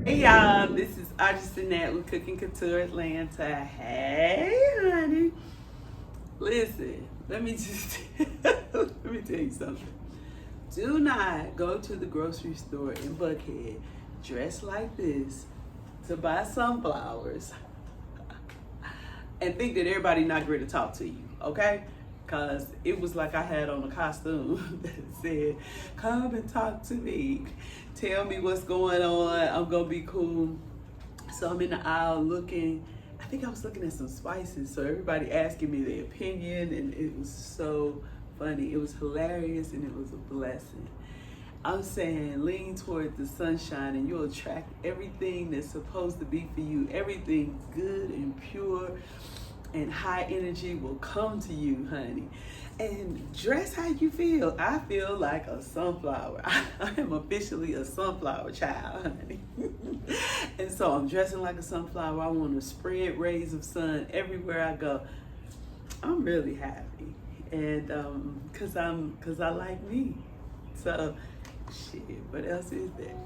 Hey y'all, this is Audrey Nat with Cooking Couture Atlanta. Hey honey. Listen, let me just let me tell you something. Do not go to the grocery store in Buckhead dressed like this to buy sunflowers and think that everybody not ready to talk to you, okay? Cause it was like I had on a costume that said, "Come and talk to me. Tell me what's going on. I'm gonna be cool." So I'm in the aisle looking. I think I was looking at some spices. So everybody asking me their opinion, and it was so funny. It was hilarious, and it was a blessing. I'm saying lean toward the sunshine and you'll attract everything that's supposed to be for you. Everything good and pure and high energy will come to you, honey. And dress how you feel. I feel like a sunflower. I am officially a sunflower child, honey. And so I'm dressing like a sunflower. I want to spread rays of sun everywhere I go. I'm really happy. And cause I like me. So shit, what else is there?